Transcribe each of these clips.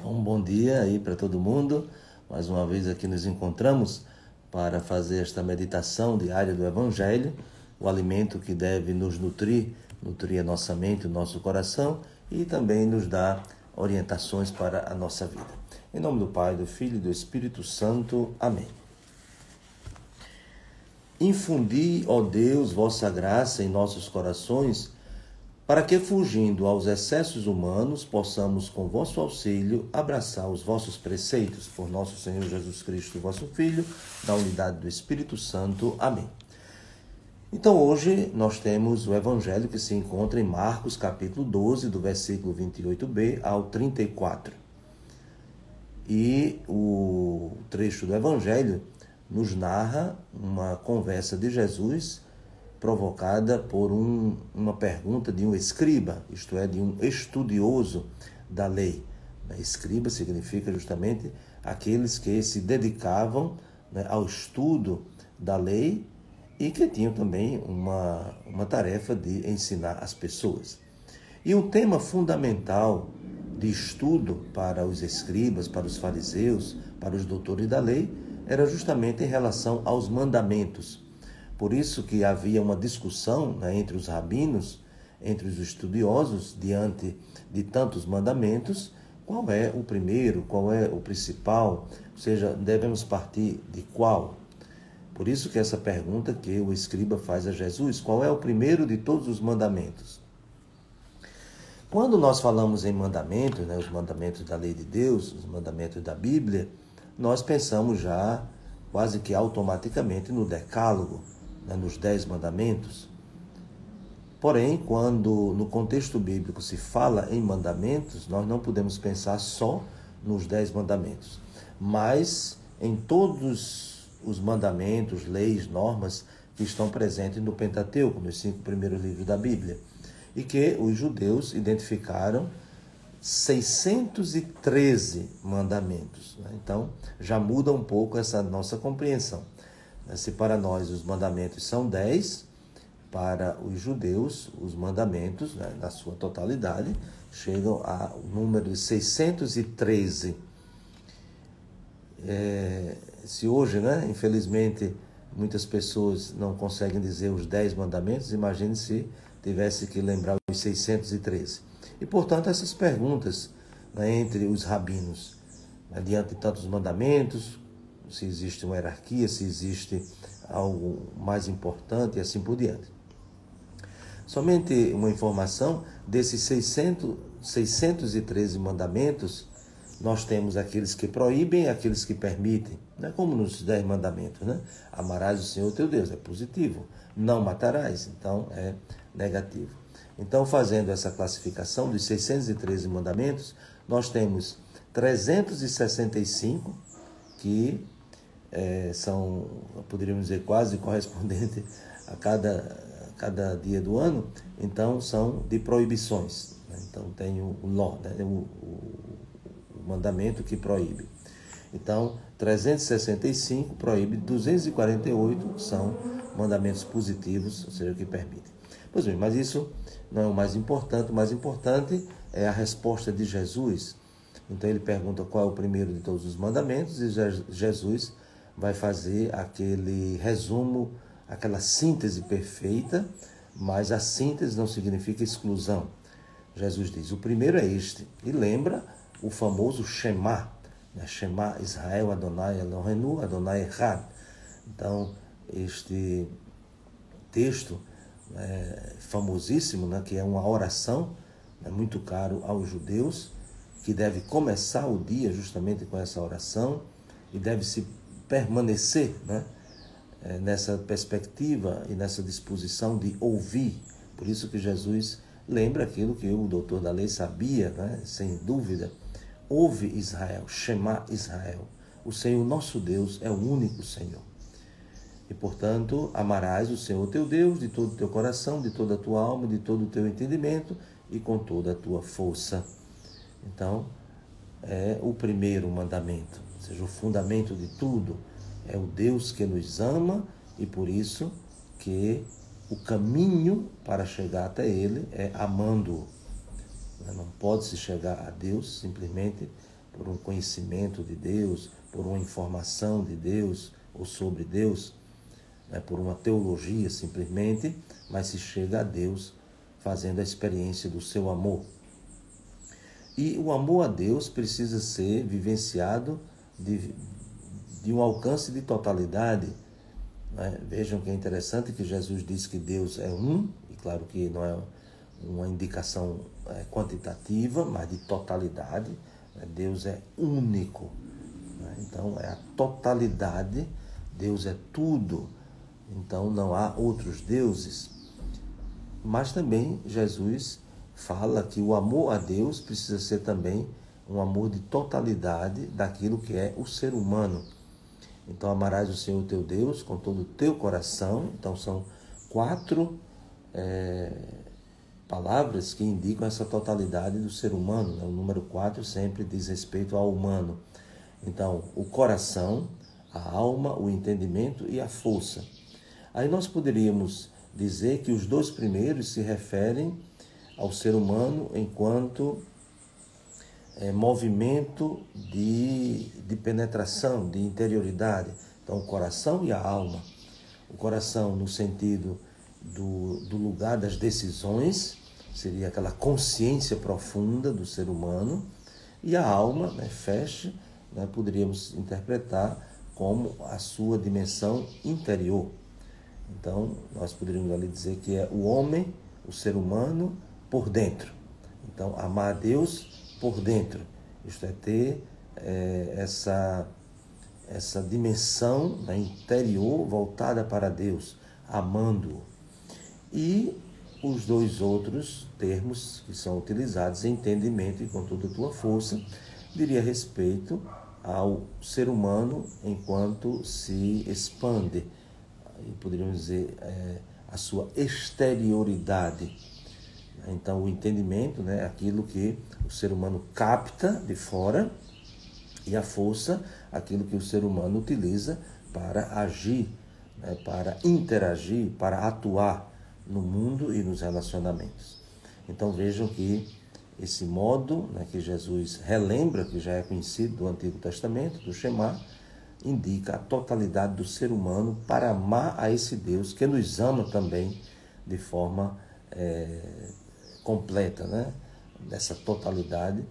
Então, bom dia aí para todo mundo. Mais uma vez aqui nos encontramos para fazer esta meditação diária do Evangelho, o alimento que deve nos nutrir a nossa mente, o nosso coração e também nos dar orientações para a nossa vida. Em nome do Pai, do Filho e do Espírito Santo. Amém. Infundi, ó Deus, vossa graça em nossos corações, para que, fugindo aos excessos humanos, possamos, com vosso auxílio, abraçar os vossos preceitos. Por nosso Senhor Jesus Cristo, vosso Filho, na unidade do Espírito Santo. Amém. Então, hoje, nós temos o Evangelho que se encontra em Marcos, capítulo 12, do versículo 28b ao 34. E o trecho do Evangelho nos narra uma conversa de Jesus provocada por uma pergunta de um escriba, isto é, de um estudioso da lei. Escriba significa justamente aqueles que se dedicavam, ao estudo da lei e que tinham também uma tarefa de ensinar as pessoas. E um tema fundamental de estudo para os escribas, para os fariseus, para os doutores da lei, era justamente em relação aos mandamentos. Por isso que havia uma discussão, entre os rabinos, entre os estudiosos, diante de tantos mandamentos, qual é o primeiro, qual é o principal, ou seja, devemos partir de qual? Por isso que essa pergunta que o escriba faz a Jesus, qual é o primeiro de todos os mandamentos? Quando nós falamos em mandamentos, os mandamentos da lei de Deus, os mandamentos da Bíblia, nós pensamos já quase que automaticamente no decálogo, nos 10 mandamentos. Porém, quando no contexto bíblico se fala em mandamentos, nós não podemos pensar só nos 10 mandamentos, mas em todos os mandamentos, leis, normas que estão presentes no Pentateuco, nos 5 primeiros livros da Bíblia, e que os judeus identificaram 613 mandamentos. Então, já muda um pouco essa nossa compreensão. Se para nós os mandamentos são 10, para os judeus os mandamentos, na sua totalidade, chegam ao número de 613. Se hoje, infelizmente, muitas pessoas não conseguem dizer os 10 mandamentos, imagine se tivesse que lembrar os 613. E, portanto, essas perguntas entre os rabinos, diante de tantos mandamentos, se existe uma hierarquia, se existe algo mais importante e assim por diante. Somente uma informação, desses 613 mandamentos, nós temos aqueles que proíbem e aqueles que permitem, como nos 10 mandamentos. Amarás o Senhor teu Deus, é positivo. Não matarás, então é negativo. Então, fazendo essa classificação dos 613 mandamentos, nós temos 365 que são, poderíamos dizer, quase correspondente a cada dia do ano. Então, são de proibições. Então, tem o law, o mandamento que proíbe. Então, 365 proíbe, 248 são mandamentos positivos, ou seja, que permitem. Pois bem, mas isso não é o mais importante. O mais importante é a resposta de Jesus. Então ele pergunta qual é o primeiro de todos os mandamentos e Jesus vai fazer aquele resumo, aquela síntese perfeita, mas a síntese não significa exclusão. Jesus diz, o primeiro é este, e lembra o famoso Shema, Shema Israel, Adonai Eloheinu, Adonai Echad. Então, este texto famosíssimo, que é uma oração, muito caro aos judeus, que deve começar o dia justamente com essa oração e deve se permanecer nessa perspectiva e nessa disposição de ouvir. Por isso que Jesus lembra aquilo que o doutor da lei sabia, sem dúvida. Ouve Israel, Shema Israel. O Senhor nosso Deus é o único Senhor. E, portanto, amarás o Senhor teu Deus de todo o teu coração, de toda a tua alma, de todo o teu entendimento e com toda a tua força. Então, é o primeiro mandamento, ou seja, o fundamento de tudo. É o Deus que nos ama e por isso que o caminho para chegar até Ele é amando-o. Não pode-se chegar a Deus simplesmente por um conhecimento de Deus, por uma informação de Deus ou sobre Deus, por uma teologia simplesmente, mas se chega a Deus fazendo a experiência do seu amor. E o amor a Deus precisa ser vivenciado de um alcance de totalidade. Vejam que é interessante que Jesus diz que Deus é um, e claro que não é uma indicação quantitativa, mas de totalidade. Deus é único. Então é a totalidade, Deus é tudo. Então não há outros deuses. Mas também Jesus fala que o amor a Deus precisa ser também um amor de totalidade daquilo que é o ser humano. Então amarás o Senhor teu Deus com todo o teu coração. Então são 4 palavras que indicam essa totalidade do ser humano. O número 4 sempre diz respeito ao humano. Então o coração, a alma, o entendimento e a força. Aí nós poderíamos dizer que os 2 primeiros se referem ao ser humano enquanto movimento de penetração, de interioridade. Então, o coração e a alma. O coração no sentido do lugar das decisões, seria aquela consciência profunda do ser humano, e a alma, fecha, poderíamos interpretar como a sua dimensão interior. Então, nós poderíamos ali dizer que é o homem, o ser humano, por dentro. Então, amar a Deus por dentro. Isto é, ter essa dimensão interior voltada para Deus, amando-o. E os 2 outros termos que são utilizados, entendimento e com toda a tua força, diria respeito ao ser humano enquanto se expande. E poderíamos dizer a sua exterioridade. Então, o entendimento, aquilo que o ser humano capta de fora, e a força, aquilo que o ser humano utiliza para agir, para interagir, para atuar no mundo e nos relacionamentos. Então, vejam que esse modo que Jesus relembra, que já é conhecido do Antigo Testamento, do Shema, indica a totalidade do ser humano para amar a esse Deus que nos ama também de forma completa, dessa totalidade,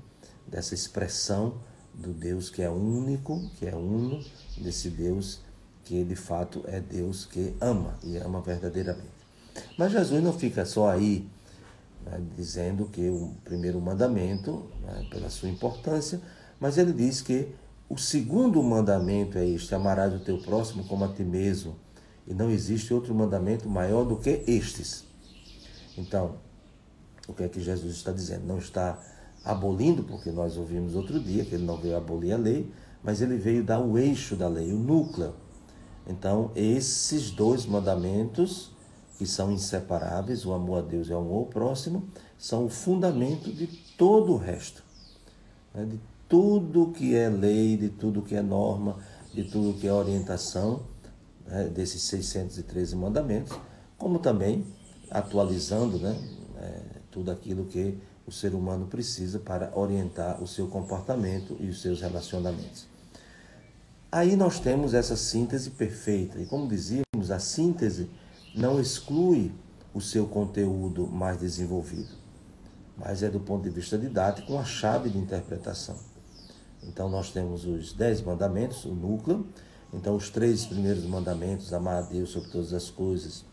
dessa expressão do Deus que é único, que é uno, desse Deus que de fato é Deus que ama e ama verdadeiramente. Mas Jesus não fica só aí, dizendo que o primeiro mandamento, pela sua importância, mas ele diz que o segundo mandamento é este: amarás o teu próximo como a ti mesmo, e não existe outro mandamento maior do que estes. Então, o que é que Jesus está dizendo? Não está abolindo, porque nós ouvimos outro dia que ele não veio abolir a lei, mas ele veio dar o eixo da lei, o núcleo. Então, esses 2 mandamentos, que são inseparáveis, o amor a Deus e o amor ao próximo, são o fundamento de todo o resto, de tudo que é lei, de tudo que é norma, de tudo que é orientação, desses 613 mandamentos, como também atualizando, tudo aquilo que o ser humano precisa para orientar o seu comportamento e os seus relacionamentos. Aí nós temos essa síntese perfeita. E como dizíamos, a síntese não exclui o seu conteúdo mais desenvolvido, mas é do ponto de vista didático uma chave de interpretação. Então nós temos os 10 mandamentos, o núcleo. Então os 3 primeiros mandamentos: amar a Deus sobre todas as coisas,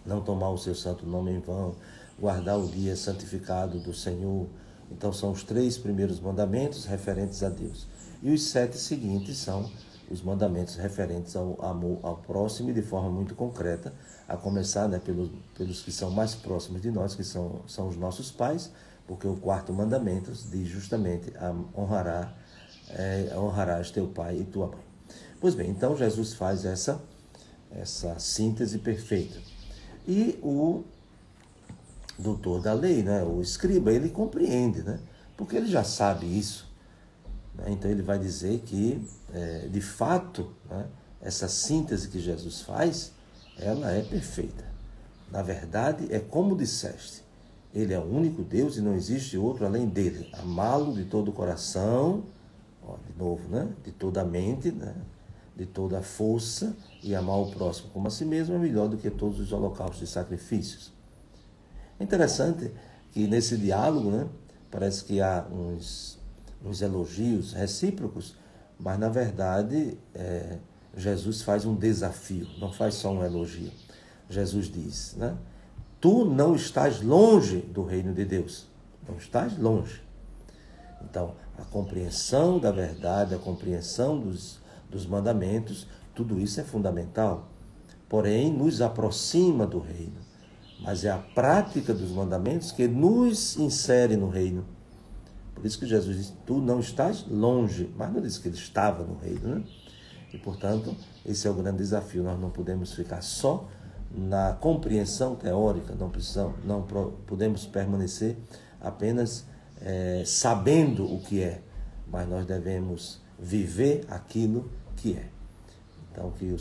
não tomar o seu santo nome em vão, guardar o dia santificado do Senhor. Então são os 3 primeiros mandamentos referentes a Deus. E os 7 seguintes são os mandamentos referentes ao amor ao próximo, e de forma muito concreta, a começar pelos que são mais próximos de nós, que são os nossos pais, porque o 4º mandamento diz justamente: honrarás teu pai e tua mãe. Pois bem, então Jesus faz essa síntese perfeita. E o doutor da lei, o escriba, ele compreende, porque ele já sabe isso. Então ele vai dizer que, de fato, essa síntese que Jesus faz, ela é perfeita. Na verdade, é como disseste: ele é o único Deus e não existe outro além dele. Amá-lo de todo o coração, Ó, de novo, né? De toda a mente, né? De toda a força, e amar o próximo como a si mesmo é melhor do que todos os holocaustos e sacrifícios. É interessante que nesse diálogo, né? Parece que há uns elogios recíprocos, mas na verdade Jesus faz um desafio, não faz só um elogio. Jesus diz, né? Tu não estás longe do reino de Deus, não estás longe. Então, a compreensão da verdade, a compreensão dos mandamentos, tudo isso é fundamental. Porém, nos aproxima do reino. Mas é a prática dos mandamentos que nos insere no reino. Por isso que Jesus diz, tu não estás longe, mas não diz que ele estava no reino, né? E, portanto, esse é o grande desafio. Nós não podemos ficar só na compreensão teórica, não podemos permanecer apenas sabendo o que é, mas nós devemos viver aquilo que é. Então, que